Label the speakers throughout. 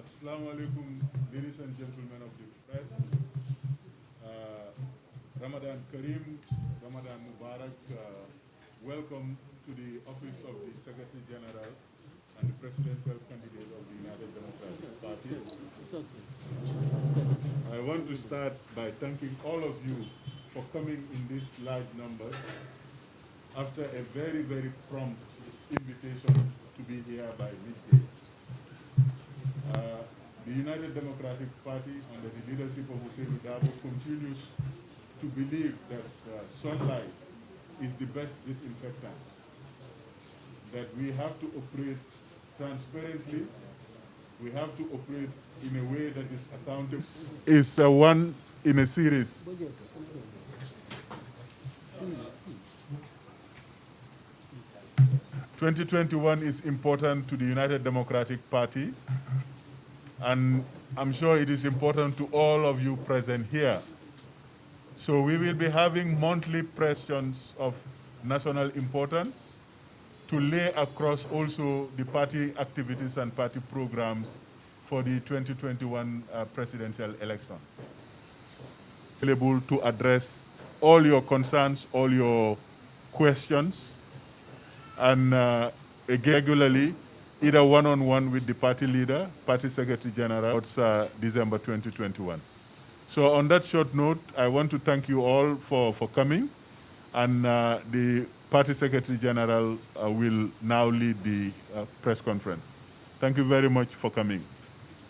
Speaker 1: Assalamu alaikum, ladies and gentlemen of the press. Ramadan Kareem, Ramadan Mubarak. Welcome to the office of the Secretary General and the presidential candidate of the United Democratic Party. I want to start by thanking all of you for coming in these large numbers after a very, very prompt invitation to be here by midday. The United Democratic Party, under the leadership of Hussein Dabo, continues to believe that sunlight is the best disinfectant, that we have to operate transparently, we have to operate in a way that is accountable. Is one in a series. 2021 is important to the United Democratic Party, and I'm sure it is important to all of you present here. So we will be having monthly questions of national importance to lay across also the party activities and party programs for the 2021 presidential election. Available to address all your concerns, all your questions, and again, regularly, either one-on-one with the party leader, party secretary general, it's December 2021. So on that short note, I want to thank you all for coming, and the party secretary general will now lead the press conference. Thank you very much for coming,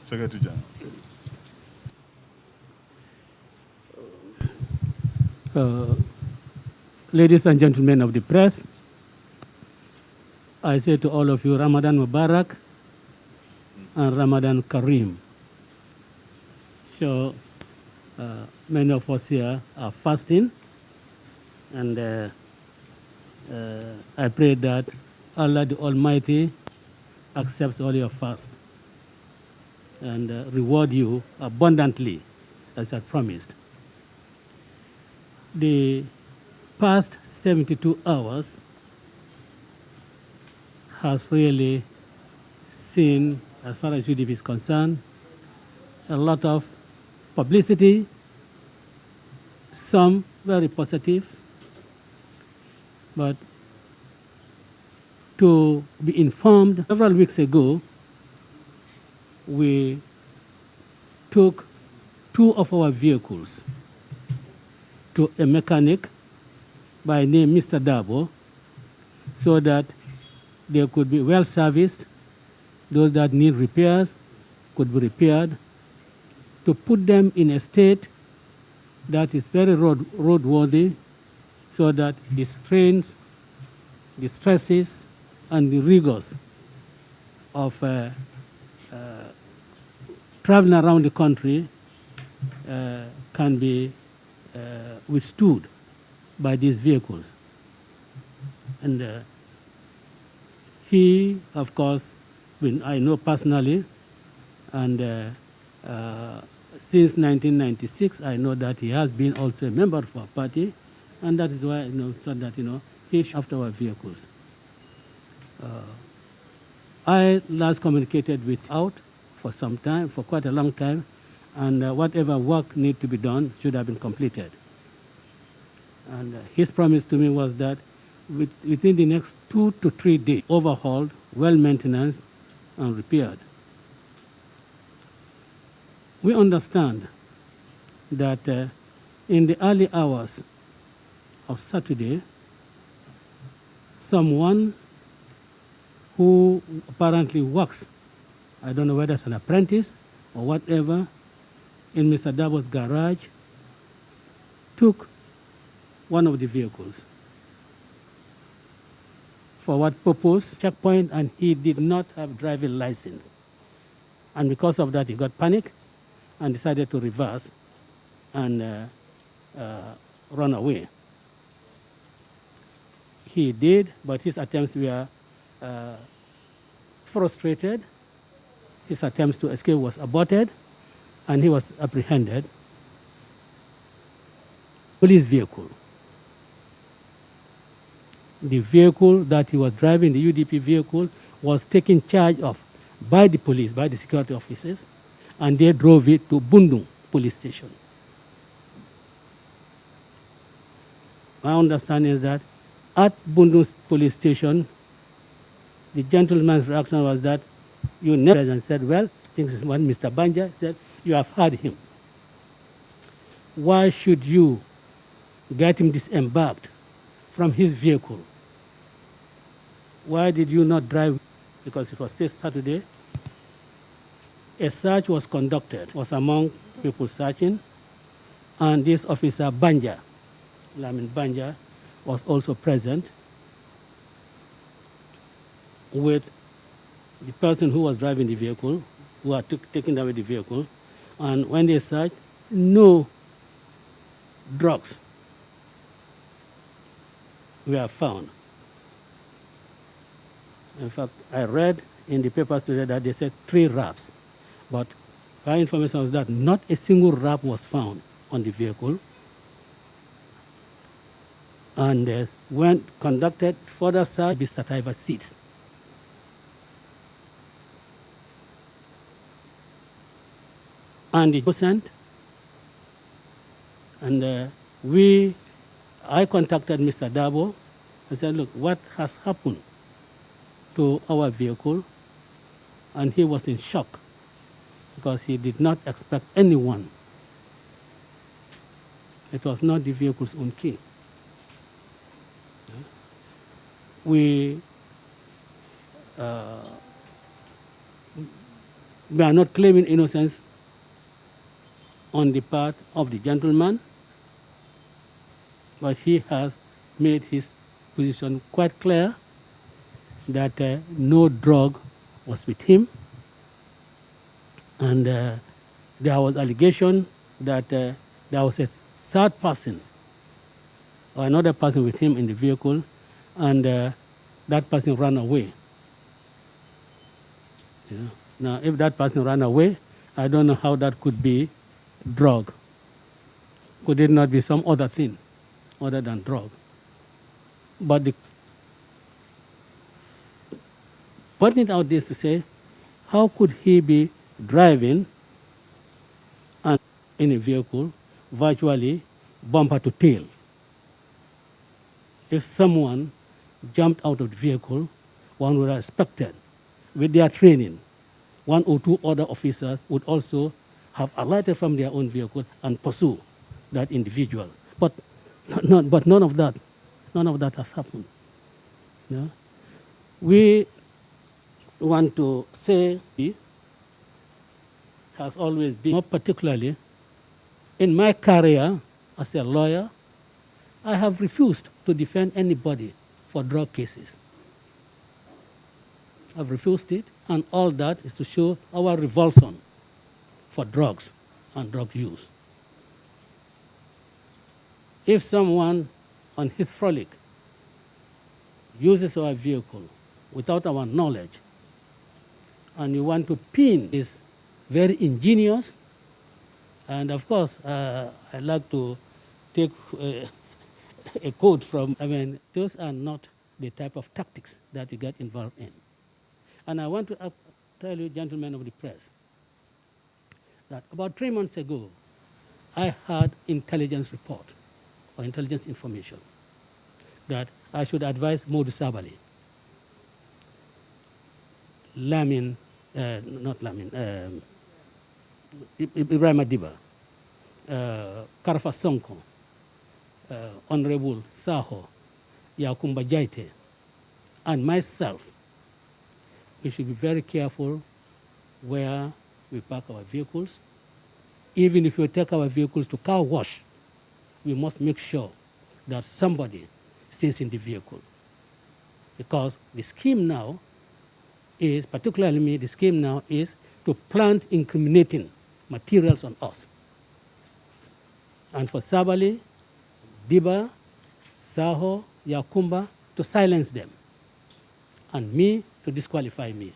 Speaker 1: Secretary General.
Speaker 2: Ladies and gentlemen of the press, I say to all of you, Ramadan Mubarak and Ramadan Kareem. So many of us here are fasting, and I pray that Allah the Almighty accepts all your fasts and reward you abundantly as I promised. The past 72 hours has really seen, as far as UDP is concerned, a lot of publicity, some very positive, but to be informed, several weeks ago, we took 2 of our vehicles to a mechanic by name Mr. Dabo, so that they could be well serviced. Those that need repairs could be repaired, to put them in a state that is very roadworthy, so that the strains, the stresses, and the rigors of traveling around the country can be withstood by these vehicles. And he, of course, I know personally, and since 1996, I know that he has been also a member of our party, and that is why I know so that he after our vehicles. I last communicated with out for some time, for quite a long time, and whatever work need to be done should have been completed. And his promise to me was that within the next 2 to 3 days, overhauled, well maintained, and repaired. We understand that in the early hours of Saturday, someone who apparently works, I don't know whether it's an apprentice or whatever, in Mr. Dabo's garage, took one of the vehicles. For what purpose? Checkpoint, and he did not have driving license. And because of that, he got panic and decided to reverse and run away. He did, but his attempts were frustrated. His attempts to escape was aborted, and he was apprehended. Police vehicle. The vehicle that he was driving, the UDP vehicle, was taken charge of by the police, by the security officers, and they drove it to Bundung police station. My understanding is that at Bundung police station, the gentleman's reaction was that you never and said, well, this is what Mr. Banja said, you have heard him. Why should you get him disembarked from his vehicle? Why did you not drive? Because it was Saturday. A search was conducted, was among people searching, and this officer Banja, Lamin Banja, was also present with the person who was driving the vehicle, who had taken away the vehicle, and when they searched, no drugs were found. In fact, I read in the papers today that they said 3 wraps, but my information was that not a single wrap was found on the vehicle. And when conducted further search, be sativa seeds. And the percent, and I contacted Mr. Dabo and said, look, what has happened to our vehicle? And he was in shock because he did not expect anyone. It was not the vehicle's own key. We are not claiming innocence on the part of the gentleman, but he has made his position quite clear that no drug was with him, and there was allegation that there was a third person or another person with him in the vehicle, and that person ran away. Yeah. Now, if that person ran away, I don't know how that could be drug. Could it not be some other thing other than drug? But pointing out this to say, how could he be driving and in a vehicle virtually bumper to tail? If someone jumped out of the vehicle, one would have expected, with their training, 1 or 2 other officers would also have alighted from their own vehicle and pursue that individual. But none of that has happened. Yeah? We want to say has always been, more particularly in my career as a lawyer, I have refused to defend anybody for drug cases. I've refused it, and all that is to show our revulsion for drugs and drug use. If someone on his frolic uses our vehicle without our knowledge, and you want to pin is very ingenious, and of course, I like to take a quote from, those are not the type of tactics that we get involved in. And I want to tell you, gentlemen of the press, that about 3 months ago, I had intelligence report or intelligence information that I should advise Modu Sabali, Ibrahim Adiba, Karafa Sonko, Honorable Saho, Yakumba Jaite, and myself, we should be very careful where we park our vehicles. Even if we take our vehicles to car wash, we must make sure that somebody stays in the vehicle. Because the scheme now is, particularly me, the scheme now is to plant incriminating materials on us. And for Sabali, Diba, Saho, Yakumba, to silence them. And me, to disqualify me.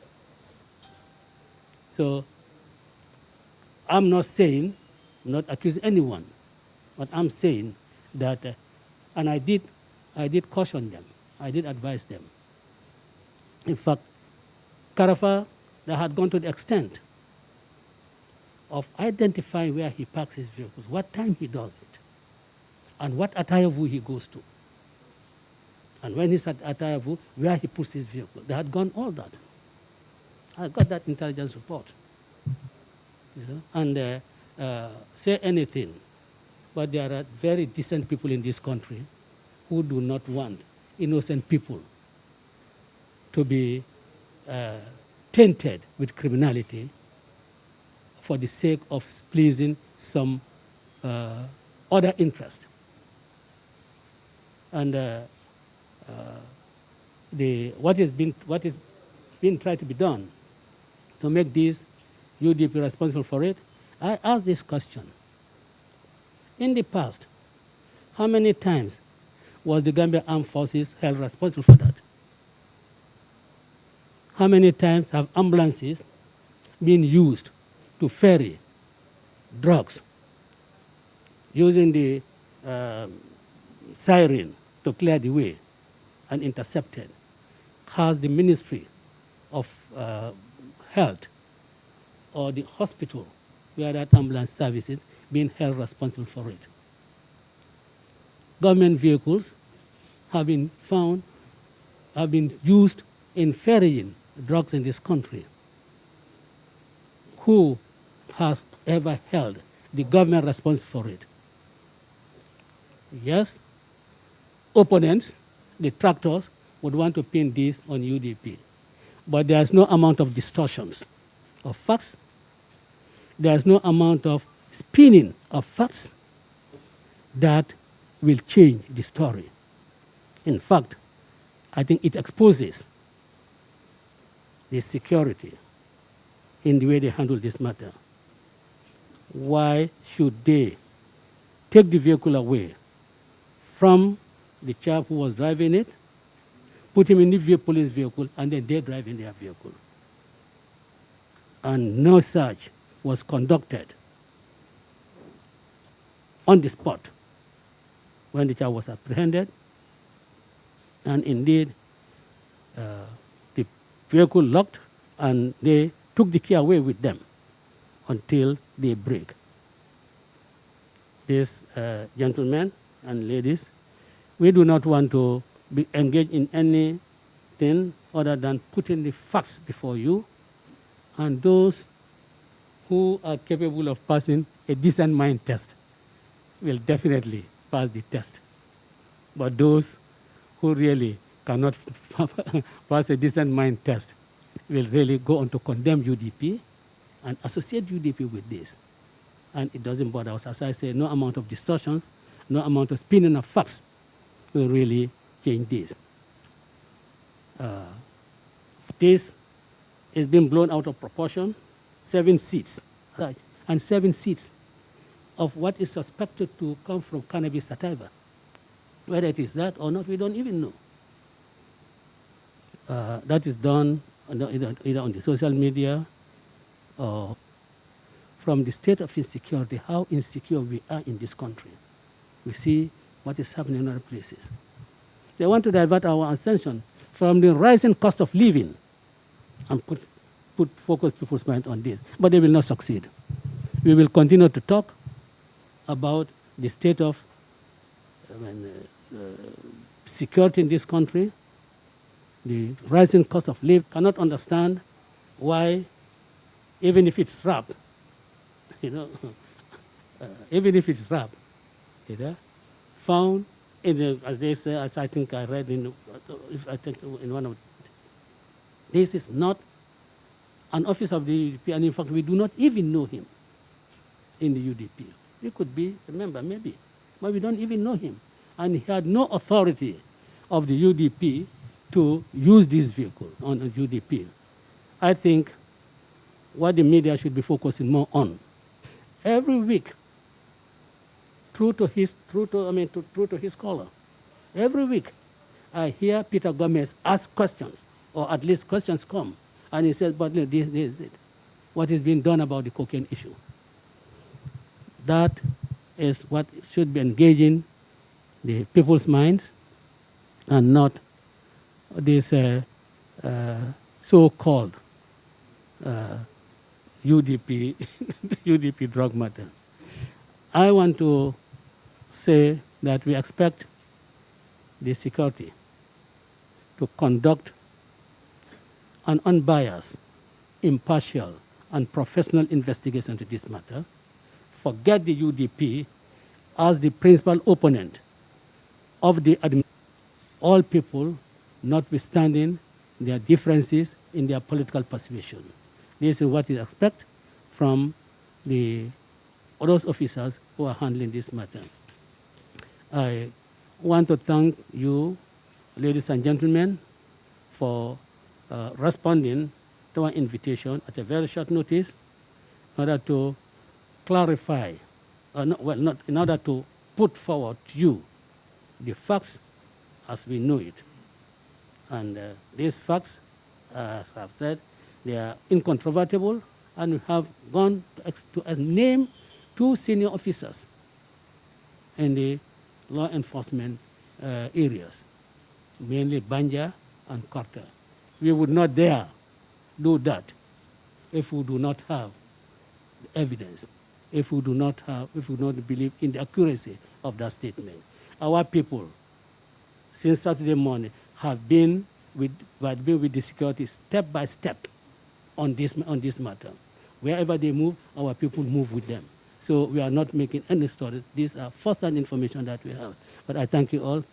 Speaker 2: So I'm not saying, I'm not accusing anyone, but I'm saying that, and I did caution them, I did advise them. In fact, Karafa They had gone to the extent of identifying where he parks his vehicles, what time he does it, and what Atayavu he goes to. And when he's at Atayavu, where he puts his vehicle. They had gone all that. I got that intelligence report. You know? And say anything, but there are very decent people in this country who do not want innocent people to be tainted with criminality for the sake of pleasing some other interest. And what is being tried to be done to make this UDP responsible for it, I ask this question. In the past, how many times was the Gambia Armed Forces held responsible for that? How many times have ambulances been used to ferry drugs using the siren to clear the way and intercepted? Has the Ministry of Health or the hospital where that ambulance services been held responsible for it? Government vehicles have been found, have been used in ferrying drugs in this country. Who has ever held the government responsible for it? Yes, opponents, detractors, would want to pin this on UDP. But there's no amount of distortions of facts. There's no amount of spinning of facts that will change the story. In fact, I think it exposes the security in the way they handle this matter. Why should they take the vehicle away from the chap who was driving it, put him in the police vehicle, and then they drive in their vehicle? And no search was conducted on the spot when the child was apprehended. And indeed, the vehicle locked, and they took the key away with them until they break. These gentlemen and ladies, we do not want to be engaged in anything other than putting the facts before you, and those who are capable of passing a decent mind test will definitely pass the test. But those who really cannot pass a decent mind test will really go on to condemn UDP and associate UDP with this. And it doesn't bother us. As I say, no amount of distortions, no amount of spinning of facts will really change this. This is being blown out of proportion. 7 seats, and 7 seats of what is suspected to come from cannabis sativa. Whether it is that or not, we don't even know. That is done either on the social media or from the state of insecurity, how insecure we are in this country. We see what is happening in other places. They want to divert our attention from the rising cost of living and put focus people's mind on this, but they will not succeed. We will continue to talk about the state of security in this country, the rising cost of living. Cannot understand why, even if it's rap, even if it's rap, found in the, as they say, as I think I read in one of, this is not an office of the UDP, and in fact, we do not even know him in the UDP. He could be a member, maybe, but we don't even know him. And he had no authority of the UDP to use this vehicle on the UDP. I think what the media should be focusing more on. Every week, true to his color, every week I hear Peter Gomez ask questions, or at least questions come, and he says, but look, this is it. What is being done about the cocaine issue? That is what should be engaging the people's minds, and not this so-called UDP, UDP drug matter. I want to say that we expect the security to conduct an unbiased, impartial, and professional investigation to this matter. Forget the UDP as the principal opponent of the administration. All people, notwithstanding their differences in their political persuasion. This is what we expect from those officers who are handling this matter. I want to thank you, ladies and gentlemen, for responding to our invitation at a very short notice in order to clarify, in order to put forward to you the facts as we know it. And these facts, as I've said, they are incontrovertible, and we have gone to name 2 senior officers in the law enforcement areas, mainly Banja and Carter. We would not dare do that if we do not have evidence, if we do not believe in the accuracy of that statement. Our people, since Saturday morning, have been with the security step by step on this matter. Wherever they move, our people move with them. So we are not making any story. These are first-hand information that we have. But I thank you all.